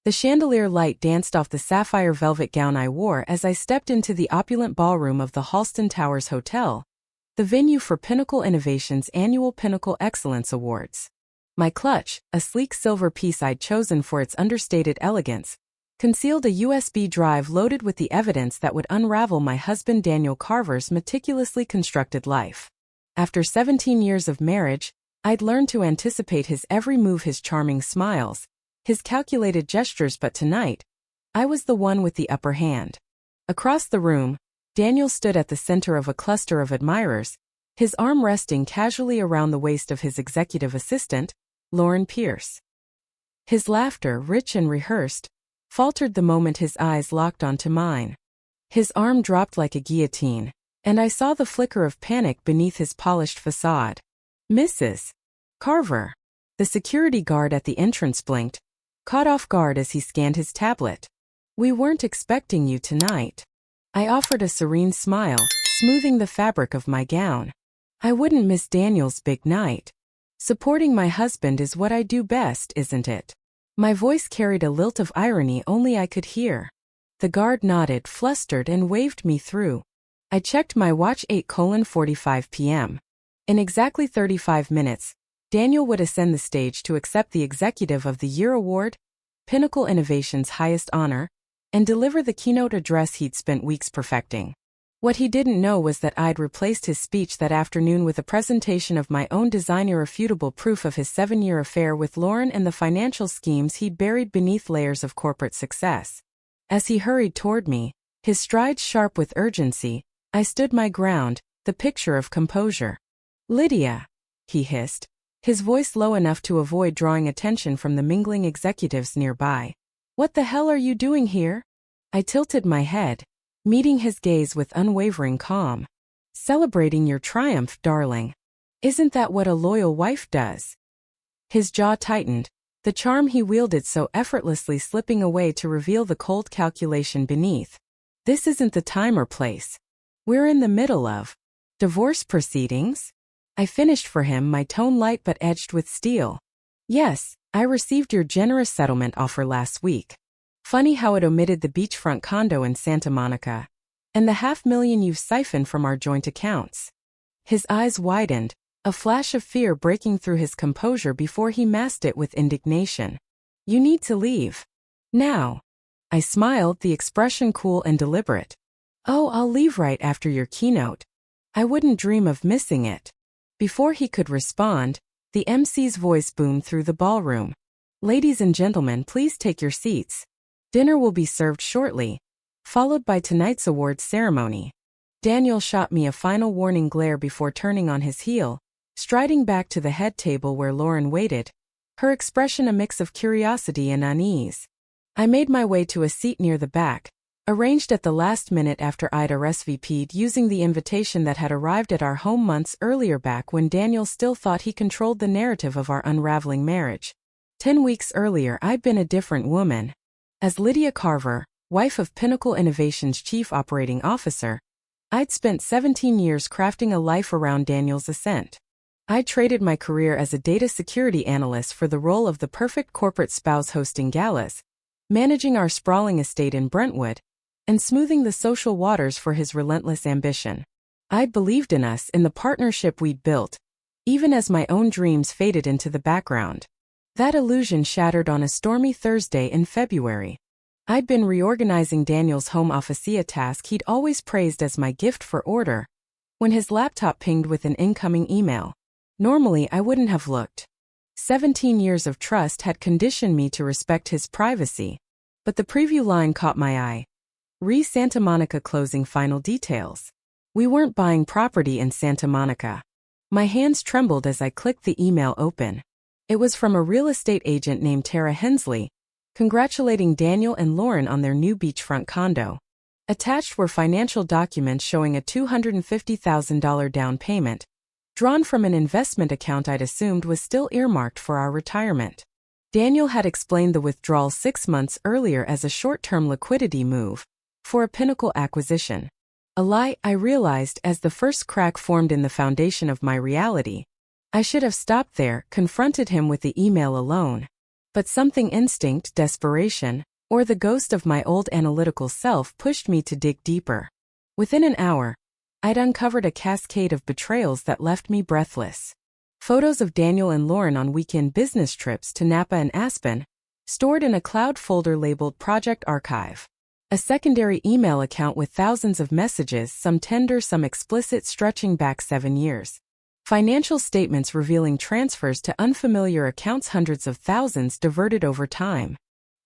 The chandelier light danced off the sapphire velvet gown I wore as I stepped into the opulent ballroom of the Halston Towers Hotel, the venue for Pinnacle Innovation's annual Pinnacle Excellence Awards. My clutch, a sleek silver piece I'd chosen for its understated elegance, concealed a USB drive loaded with the evidence that would unravel my husband Daniel Carver's meticulously constructed life. After 17 years of marriage, I'd learned to anticipate his every move, his charming smiles, his calculated gestures, but tonight, I was the one with the upper hand. Across the room, Daniel stood at the center of a cluster of admirers, his arm resting casually around the waist of his executive assistant, Lauren Pierce. His laughter, rich and rehearsed, faltered the moment his eyes locked onto mine. His arm dropped like a guillotine, and I saw the flicker of panic beneath his polished facade. "Mrs. Carver." The security guard at the entrance blinked, caught off guard as he scanned his tablet. "We weren't expecting you tonight." I offered a serene smile, smoothing the fabric of my gown. I wouldn't miss Daniel's big night. Supporting my husband is what I do best, isn't it? My voice carried a lilt of irony only I could hear. The guard nodded, flustered, and waved me through. I checked my watch, 8:45 p.m. In exactly 35 minutes, Daniel would ascend the stage to accept the Executive of the Year award, Pinnacle Innovation's highest honor, and deliver the keynote address he'd spent weeks perfecting. What he didn't know was that I'd replaced his speech that afternoon with a presentation of my own design, irrefutable proof of his 7-year affair with Lauren and the financial schemes he'd buried beneath layers of corporate success. As he hurried toward me, his strides sharp with urgency, I stood my ground, the picture of composure. "Lydia," he hissed, his voice low enough to avoid drawing attention from the mingling executives nearby. "What the hell are you doing here?" I tilted my head, meeting his gaze with unwavering calm. "Celebrating your triumph, darling. Isn't that what a loyal wife does?" His jaw tightened, the charm he wielded so effortlessly slipping away to reveal the cold calculation beneath. "This isn't the time or place. We're in the middle of divorce proceedings." I finished for him, my tone light but edged with steel. "Yes, I received your generous settlement offer last week. Funny how it omitted the beachfront condo in Santa Monica. And the $500,000 you've siphoned from our joint accounts." His eyes widened, a flash of fear breaking through his composure before he masked it with indignation. "You need to leave. Now." I smiled, the expression cool and deliberate. "Oh, I'll leave right after your keynote. I wouldn't dream of missing it." Before he could respond, the MC's voice boomed through the ballroom. "Ladies and gentlemen, please take your seats. Dinner will be served shortly, followed by tonight's awards ceremony." Daniel shot me a final warning glare before turning on his heel, striding back to the head table where Lauren waited, her expression a mix of curiosity and unease. I made my way to a seat near the back, arranged at the last minute after I'd RSVP'd using the invitation that had arrived at our home months earlier, back when Daniel still thought he controlled the narrative of our unraveling marriage. 10 weeks earlier I'd been a different woman. As Lydia Carver, wife of Pinnacle Innovation's chief operating officer, I'd spent 17 years crafting a life around Daniel's ascent. I traded my career as a data security analyst for the role of the perfect corporate spouse, hosting galas, managing our sprawling estate in Brentwood, and smoothing the social waters for his relentless ambition. I'd believed in us, in the partnership we'd built, even as my own dreams faded into the background. That illusion shattered on a stormy Thursday in February. I'd been reorganizing Daniel's home office, a task he'd always praised as my gift for order, when his laptop pinged with an incoming email. Normally I wouldn't have looked. 17 years of trust had conditioned me to respect his privacy. But the preview line caught my eye. Santa Monica closing final details. We weren't buying property in Santa Monica. My hands trembled as I clicked the email open. It was from a real estate agent named Tara Hensley, congratulating Daniel and Lauren on their new beachfront condo. Attached were financial documents showing a $250,000 down payment, drawn from an investment account I'd assumed was still earmarked for our retirement. Daniel had explained the withdrawal 6 months earlier as a short-term liquidity move for a Pinnacle acquisition. A lie, I realized as the first crack formed in the foundation of my reality. I should have stopped there, confronted him with the email alone. But something instinct, desperation, or the ghost of my old analytical self pushed me to dig deeper. Within an hour, I'd uncovered a cascade of betrayals that left me breathless. Photos of Daniel and Lauren on weekend business trips to Napa and Aspen, stored in a cloud folder labeled Project Archive. A secondary email account with thousands of messages, some tender, some explicit, stretching back 7 years. Financial statements revealing transfers to unfamiliar accounts, hundreds of thousands diverted over time.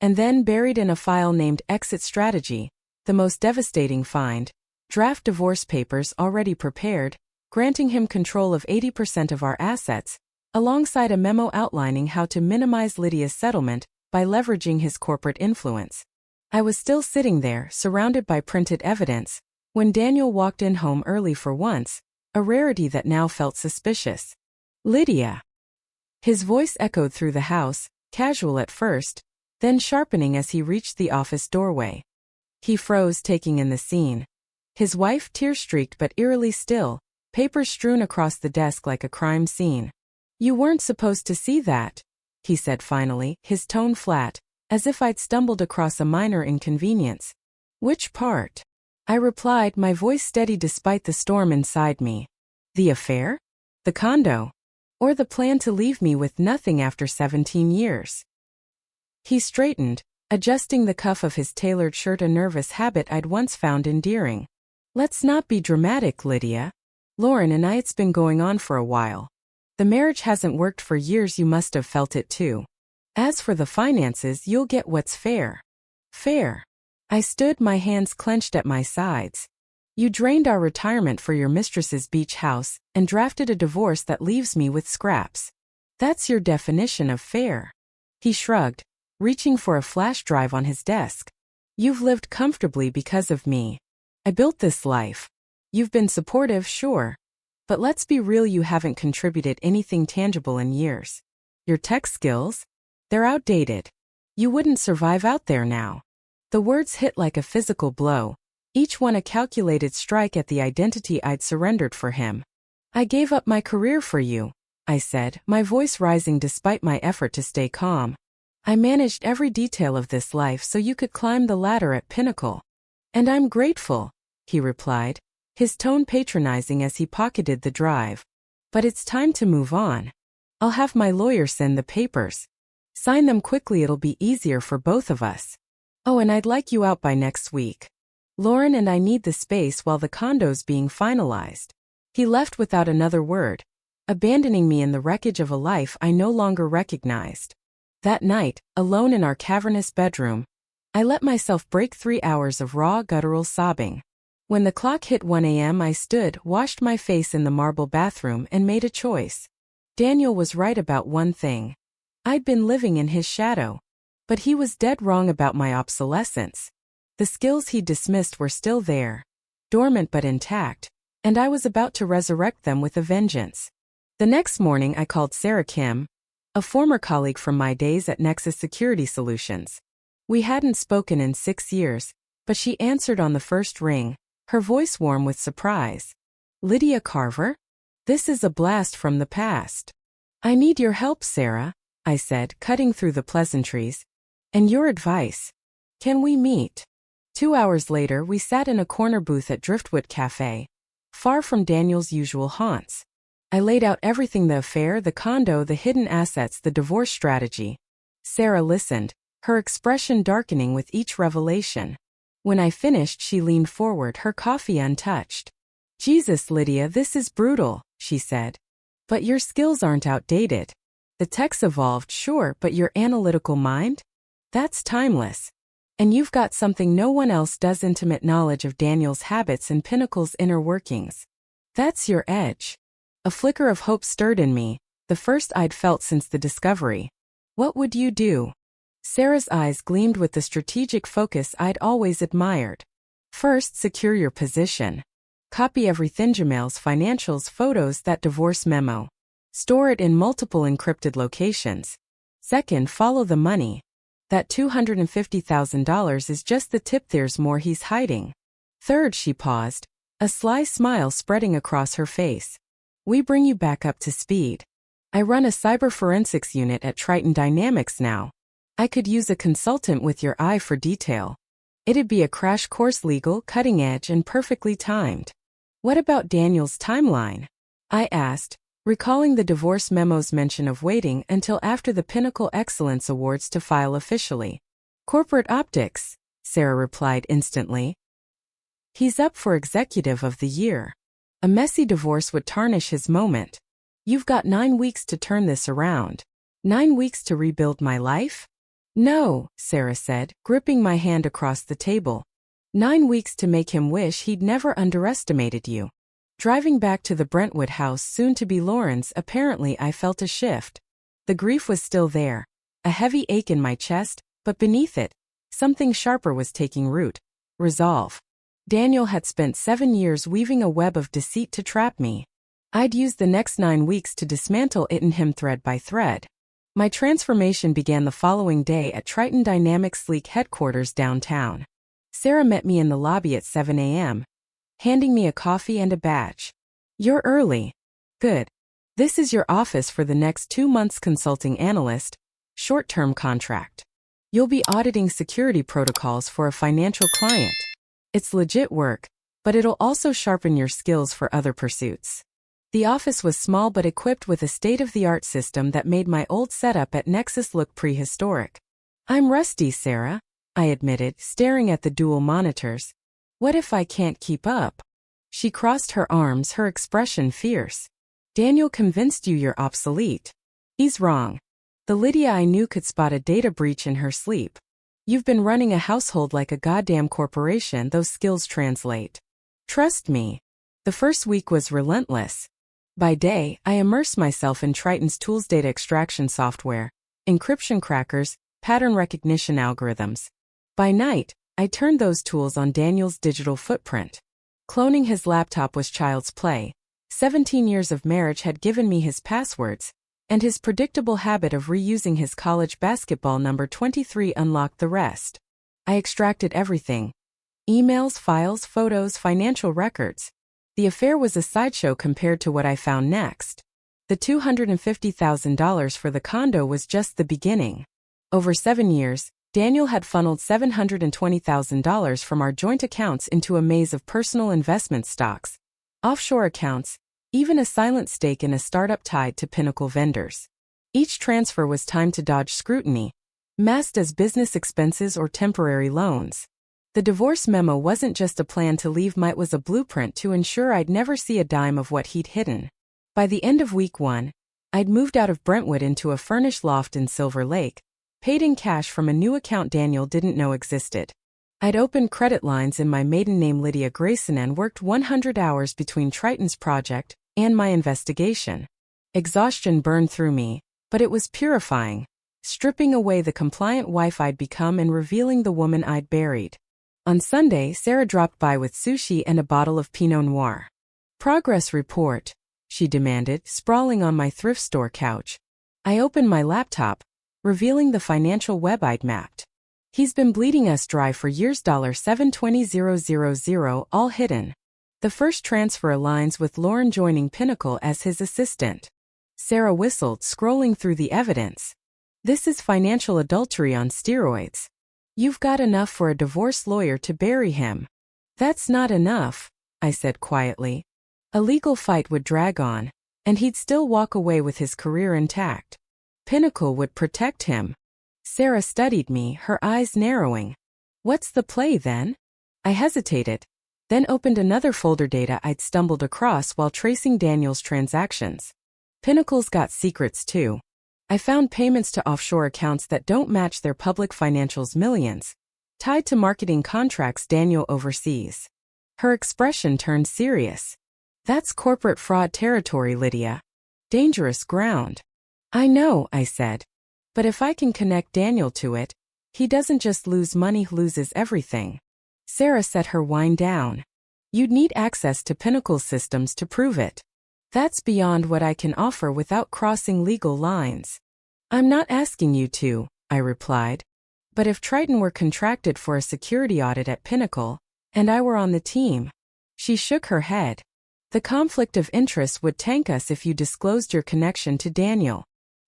And then, buried in a file named Exit Strategy, the most devastating find, draft divorce papers already prepared, granting him control of 80% of our assets, alongside a memo outlining how to minimize Lydia's settlement by leveraging his corporate influence. I was still sitting there, surrounded by printed evidence, when Daniel walked in home early for once, a rarity that now felt suspicious. "Lydia." His voice echoed through the house, casual at first, then sharpening as he reached the office doorway. He froze, taking in the scene. His wife, tear-streaked but eerily still, papers strewn across the desk like a crime scene. "You weren't supposed to see that," he said finally, his tone flat, as if I'd stumbled across a minor inconvenience. "Which part?" I replied, my voice steady despite the storm inside me. "The affair? The condo? Or the plan to leave me with nothing after 17 years? He straightened, adjusting the cuff of his tailored shirt, a nervous habit I'd once found endearing. "Let's not be dramatic, Lydia. Lauren and I, it's been going on for a while. The marriage hasn't worked for years, you must have felt it too. As for the finances, you'll get what's fair." "Fair?" I stood, my hands clenched at my sides. "You drained our retirement for your mistress's beach house and drafted a divorce that leaves me with scraps. That's your definition of fair." He shrugged, reaching for a flash drive on his desk. "You've lived comfortably because of me. I built this life. You've been supportive, sure. But let's be real, you haven't contributed anything tangible in years. Your tech skills? They're outdated. You wouldn't survive out there now." The words hit like a physical blow, each one a calculated strike at the identity I'd surrendered for him. "I gave up my career for you," I said, my voice rising despite my effort to stay calm. "I managed every detail of this life so you could climb the ladder at Pinnacle. And I'm grateful," he replied, his tone patronizing as he pocketed the drive. "But it's time to move on. I'll have my lawyer send the papers. Sign them quickly, it'll be easier for both of us. Oh, and I'd like you out by next week. Lauren and I need the space while the condo's being finalized." He left without another word, abandoning me in the wreckage of a life I no longer recognized. That night, alone in our cavernous bedroom, I let myself break 3 hours of raw, guttural sobbing. When the clock hit 1 a.m., I stood, washed my face in the marble bathroom, and made a choice. Daniel was right about one thing. I'd been living in his shadow. But he was dead wrong about my obsolescence. The skills he'd dismissed were still there, dormant but intact, and I was about to resurrect them with a vengeance. The next morning I called Sarah Kim, a former colleague from my days at Nexus Security Solutions. We hadn't spoken in 6 years, but she answered on the first ring, her voice warm with surprise. "Lydia Carver? This is a blast from the past." "I need your help, Sarah," I said, cutting through the pleasantries. "And your advice. Can we meet?" 2 hours later, we sat in a corner booth at Driftwood Cafe, far from Daniel's usual haunts. I laid out everything: the affair, the condo, the hidden assets, the divorce strategy. Sarah listened, her expression darkening with each revelation. When I finished, she leaned forward, her coffee untouched. "Jesus, Lydia, this is brutal," she said. "But your skills aren't outdated. The tech's evolved, sure, but your analytical mind? That's timeless. And you've got something no one else does: intimate knowledge of Daniel's habits and Pinnacle's inner workings. That's your edge." A flicker of hope stirred in me, the first I'd felt since the discovery. "What would you do?" Sarah's eyes gleamed with the strategic focus I'd always admired. "First, secure your position. Copy everything: emails, financials, photos, that divorce memo. Store it in multiple encrypted locations. Second, follow the money. That $250,000 is just the tip, there's more he's hiding. Third," she paused, a sly smile spreading across her face, "we bring you back up to speed. I run a cyber forensics unit at Triton Dynamics now, I could use a consultant with your eye for detail. It'd be a crash course, legal, cutting edge, and perfectly timed. What about Daniel's timeline? I asked, recalling the divorce memo's mention of waiting until after the Pinnacle Excellence Awards to file officially. Corporate optics, Sarah replied instantly. He's up for Executive of the Year. A messy divorce would tarnish his moment. You've got 9 weeks to turn this around. 9 weeks to rebuild my life? No, Sarah said, gripping my hand across the table. 9 weeks to make him wish he'd never underestimated you. Driving back to the Brentwood house, soon to be Lauren's, apparently I felt a shift. The grief was still there, a heavy ache in my chest, but beneath it, something sharper was taking root. Resolve. Daniel had spent 7 years weaving a web of deceit to trap me. I'd use the next 9 weeks to dismantle it in him thread by thread. My transformation began the following day at Triton Dynamics Sleek headquarters downtown. Sarah met me in the lobby at 7 a.m., handing me a coffee and a badge. You're early. Good. This is your office for the next 2 months, consulting analyst, short-term contract. You'll be auditing security protocols for a financial client. It's legit work, but it'll also sharpen your skills for other pursuits. The office was small but equipped with a state-of-the-art system that made my old setup at Nexus look prehistoric. I'm rusty, Sarah, I admitted, staring at the dual monitors. What if I can't keep up? She crossed her arms, her expression fierce. Daniel convinced you you're obsolete. He's wrong. The Lydia I knew could spot a data breach in her sleep. You've been running a household like a goddamn corporation. Those skills translate. Trust me. The first week was relentless. By day, I immersed myself in Triton's tools, data extraction software, encryption crackers, pattern recognition algorithms. By night, I turned those tools on Daniel's digital footprint. Cloning his laptop was child's play. 17 years of marriage had given me his passwords, and his predictable habit of reusing his college basketball number 23 unlocked the rest. I extracted everything. Emails, files, photos, financial records. The affair was a sideshow compared to what I found next. The $250,000 for the condo was just the beginning. Over 7 years, Daniel had funneled $720,000 from our joint accounts into a maze of personal investment stocks, offshore accounts, even a silent stake in a startup tied to Pinnacle vendors. Each transfer was timed to dodge scrutiny, masked as business expenses or temporary loans. The divorce memo wasn't just a plan to leave, it was a blueprint to ensure I'd never see a dime of what he'd hidden. By the end of week 1, I'd moved out of Brentwood into a furnished loft in Silver Lake, paid in cash from a new account Daniel didn't know existed. I'd opened credit lines in my maiden name Lydia Grayson and worked 100 hours between Triton's project and my investigation. Exhaustion burned through me, but it was purifying, stripping away the compliant wife I'd become and revealing the woman I'd buried. On Sunday, Sarah dropped by with sushi and a bottle of Pinot Noir. Progress report, she demanded, sprawling on my thrift store couch. I opened my laptop, revealing the financial web I'd mapped. He's been bleeding us dry for years. $720,000, all hidden. The first transfer aligns with Lauren joining Pinnacle as his assistant. Sarah whistled, scrolling through the evidence. This is financial adultery on steroids. You've got enough for a divorce lawyer to bury him. That's not enough, I said quietly. A legal fight would drag on, and he'd still walk away with his career intact. Pinnacle would protect him. Sarah studied me, her eyes narrowing. What's the play then? I hesitated, then opened another folder data I'd stumbled across while tracing Daniel's transactions. Pinnacle's got secrets too. I found payments to offshore accounts that don't match their public financials, millions, tied to marketing contracts Daniel oversees. Her expression turned serious. That's corporate fraud territory, Lydia. Dangerous ground. I know, I said. But if I can connect Daniel to it, he doesn't just lose money, he loses everything. Sarah set her wine down. You'd need access to Pinnacle's systems to prove it. That's beyond what I can offer without crossing legal lines. I'm not asking you to, I replied. But if Triton were contracted for a security audit at Pinnacle, and I were on the team. She shook her head. The conflict of interest would tank us if you disclosed your connection to Daniel.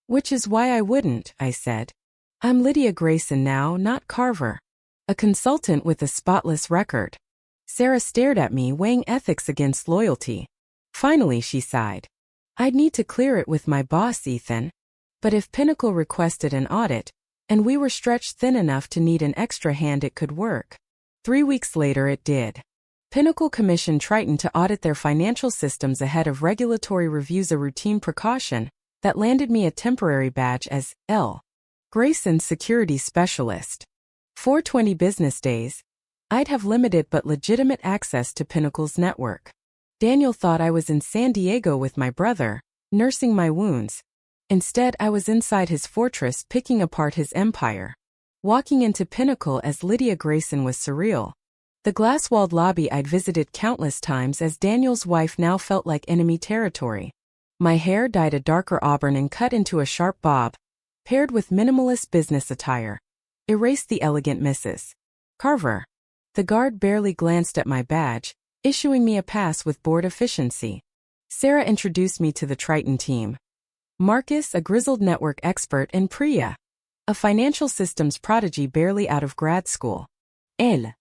Which is why I wouldn't, I said. I'm Lydia Grayson now, not Carver. A consultant with a spotless record. Sarah stared at me, weighing ethics against loyalty. Finally, she sighed. I'd need to clear it with my boss, Ethan. But if Pinnacle requested an audit, and we were stretched thin enough to need an extra hand, it could work. 3 weeks later it did. Pinnacle commissioned Triton to audit their financial systems ahead of regulatory reviews, a routine precaution that landed me a temporary badge as L. Grayson Security Specialist. 420 business days. I'd have limited but legitimate access to Pinnacle's network. Daniel thought I was in San Diego with my brother, nursing my wounds. Instead, I was inside his fortress picking apart his empire. Walking into Pinnacle as Lydia Grayson was surreal. The glass-walled lobby I'd visited countless times as Daniel's wife now felt like enemy territory. My hair dyed a darker auburn and cut into a sharp bob, paired with minimalist business attire, erased the elegant Mrs. Carver. The guard barely glanced at my badge, issuing me a pass with board efficiency. Sarah introduced me to the Triton team. Marcus, a grizzled network expert, and Priya, a financial systems prodigy barely out of grad school. L.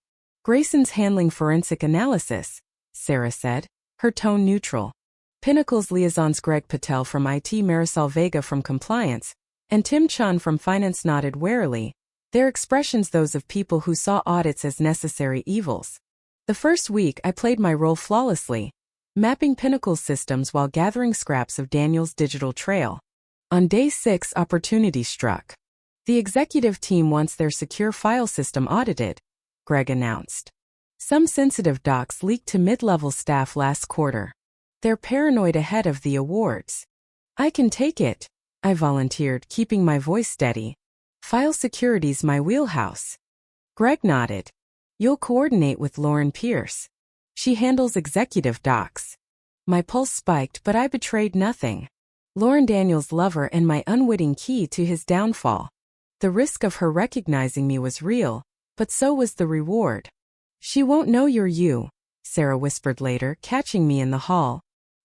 Grayson's handling forensic analysis, Sarah said, her tone neutral. Pinnacle's liaisons Greg Patel from IT, Marisol Vega from compliance, and Tim Chun from finance nodded warily, their expressions those of people who saw audits as necessary evils. The first week I played my role flawlessly, mapping Pinnacle's systems while gathering scraps of Daniel's digital trail. On day 6, opportunity struck. The executive team wants their secure file system audited, Greg announced. Some sensitive docs leaked to mid-level staff last quarter. They're paranoid ahead of the awards. I can take it, I volunteered, keeping my voice steady. File security's my wheelhouse. Greg nodded. You'll coordinate with Lauren Pierce. She handles executive docs. My pulse spiked, but I betrayed nothing. Lauren, Daniel's lover and my unwitting key to his downfall. The risk of her recognizing me was real, but so was the reward. She won't know you're you, Sarah whispered later, catching me in the hall.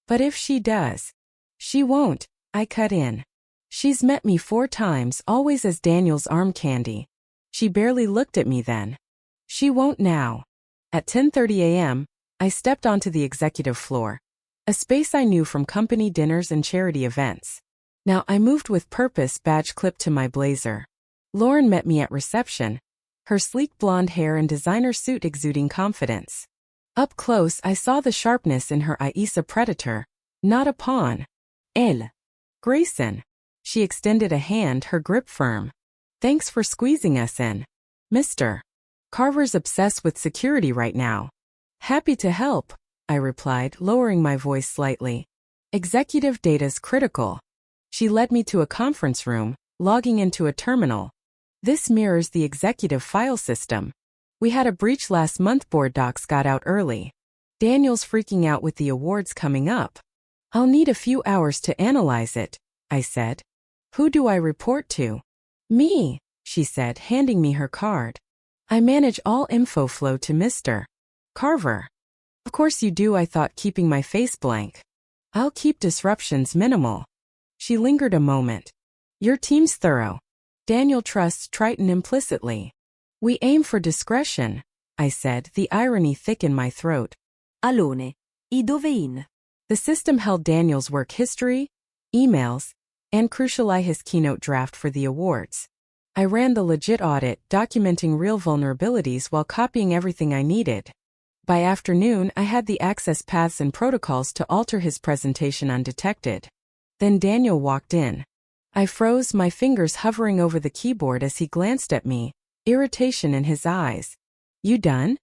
But if she does. She won't, I cut in. She's met me 4 times, always as Daniel's arm candy. She barely looked at me then. She won't now. At 10:30 a.m., I stepped onto the executive floor, a space I knew from company dinners and charity events. Now I moved with purpose, badge clipped to my blazer. Lauren met me at reception, her sleek blonde hair and designer suit exuding confidence. Up close, I saw the sharpness in her Aisa predator, not a pawn. L. Grayson. She extended a hand, her grip firm. Thanks for squeezing us in. Mr. Carver's obsessed with security right now. Happy to help, I replied, lowering my voice slightly. Executive data's critical. She led me to a conference room, logging into a terminal. This mirrors the executive file system. We had a breach last month, board docs got out early. Daniel's freaking out with the awards coming up. I'll need a few hours to analyze it, I said. Who do I report to? Me, she said, handing me her card. I manage all info flow to Mr. Carver. Of course you do, I thought, keeping my face blank. I'll keep disruptions minimal. She lingered a moment. Your team's thorough. Daniel trusts Triton implicitly. We aim for discretion, I said, the irony thick in my throat. Alone, I dove in. The system held Daniel's work history, emails, and crucially his keynote draft for the awards. I ran the legit audit, documenting real vulnerabilities while copying everything I needed. By afternoon, I had the access paths and protocols to alter his presentation undetected. Then Daniel walked in. I froze, my fingers hovering over the keyboard as he glanced at me, irritation in his eyes. You done?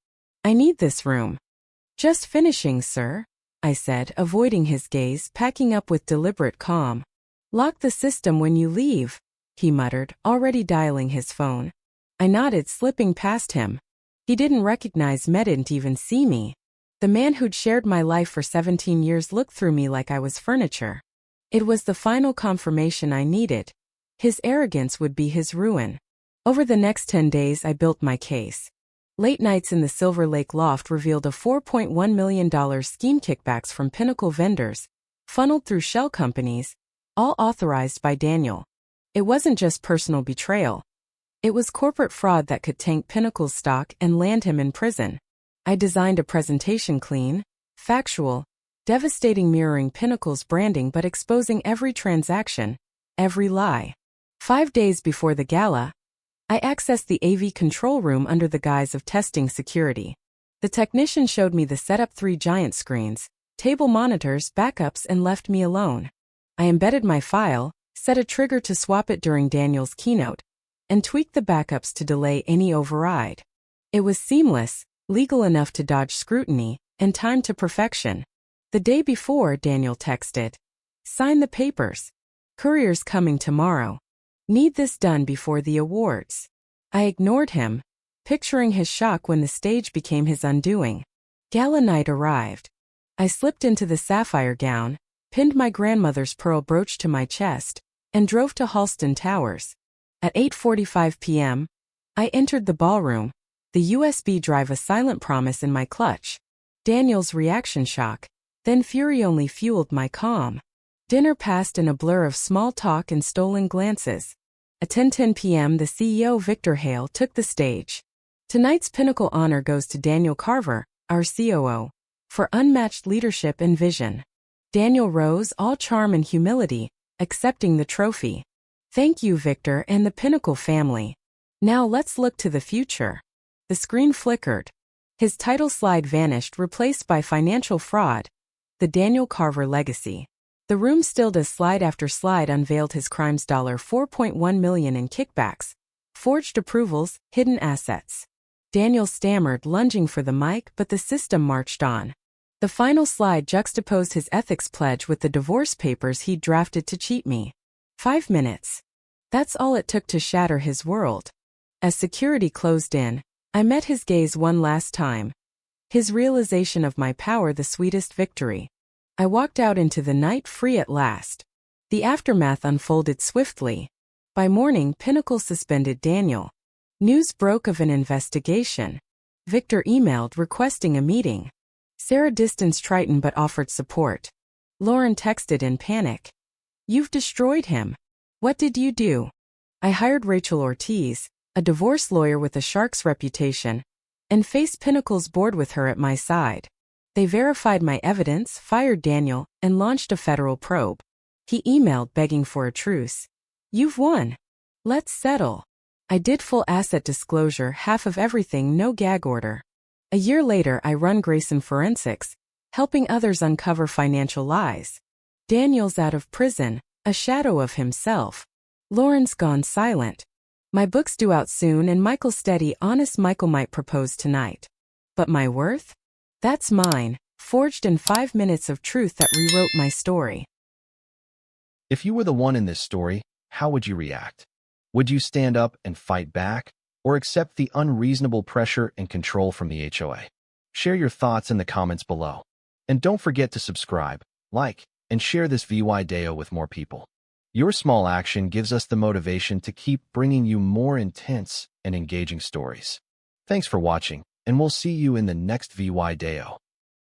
I need this room. Just finishing, sir, I said, avoiding his gaze, packing up with deliberate calm. Lock the system when you leave, he muttered, already dialing his phone. I nodded, slipping past him. He didn't recognize me, didn't even see me. The man who'd shared my life for 17 years looked through me like I was furniture. It was the final confirmation I needed. His arrogance would be his ruin. Over the next 10 days I built my case. Late nights in the Silver Lake loft revealed a $4.1 million scheme, kickbacks from Pinnacle vendors, funneled through shell companies, all authorized by Daniel. It wasn't just personal betrayal. It was corporate fraud that could tank Pinnacle's stock and land him in prison. I designed a presentation clean, factual, devastating, mirroring Pinnacle's branding but exposing every transaction, every lie. 5 days before the gala, I accessed the AV control room under the guise of testing security. The technician showed me the setup: 3 giant screens, table monitors, backups, and left me alone. I embedded my file, set a trigger to swap it during Daniel's keynote, and tweaked the backups to delay any override. It was seamless, legal enough to dodge scrutiny, and timed to perfection. The day before, Daniel texted, "Sign the papers. Courier's coming tomorrow. Need this done before the awards." I ignored him, picturing his shock when the stage became his undoing. Gala night arrived. I slipped into the sapphire gown, pinned my grandmother's pearl brooch to my chest, and drove to Halston Towers. At 8:45 p.m., I entered the ballroom, the USB drive a silent promise in my clutch. Daniel's reaction shock, then fury only fueled my calm. Dinner passed in a blur of small talk and stolen glances. At 10:10 p.m., the CEO Victor Hale took the stage. Tonight's Pinnacle honor goes to Daniel Carver, our COO, for unmatched leadership and vision. Daniel rose, all charm and humility, accepting the trophy. "Thank you, Victor and the Pinnacle family. Now let's look to the future." The screen flickered. His title slide vanished, replaced by "Financial Fraud: The Daniel Carver Legacy." The room stilled as slide after slide unveiled his crimes: $4.1 million in kickbacks, forged approvals, hidden assets. Daniel stammered, lunging for the mic, but the system marched on. The final slide juxtaposed his ethics pledge with the divorce papers he'd drafted to cheat me. 5 minutes. That's all it took to shatter his world. As security closed in, I met his gaze one last time. His realization of my power, the sweetest victory. I walked out into the night, free at last. The aftermath unfolded swiftly. By morning, Pinnacle suspended Daniel. News broke of an investigation. Victor emailed requesting a meeting. Sarah distanced Triton but offered support. Lauren texted in panic. "You've destroyed him. What did you do?" I hired Rachel Ortiz, a divorce lawyer with a shark's reputation, and faced Pinnacle's board with her at my side. They verified my evidence, fired Daniel, and launched a federal probe. He emailed begging for a truce. "You've won. Let's settle." I did full asset disclosure, half of everything, no gag order. A year later, I run Grayson Forensics, helping others uncover financial lies. Daniel's out of prison, a shadow of himself. Lauren's gone silent. My book's due out soon, and Michael's steady, honest. Michael might propose tonight. But my worth? That's mine, forged in 5 minutes of truth that rewrote my story. If you were the one in this story, how would you react? Would you stand up and fight back, or accept the unreasonable pressure and control from the HOA? Share your thoughts in the comments below. And don't forget to subscribe, like, and share this video with more people. Your small action gives us the motivation to keep bringing you more intense and engaging stories. Thanks for watching, and we'll see you in the next video.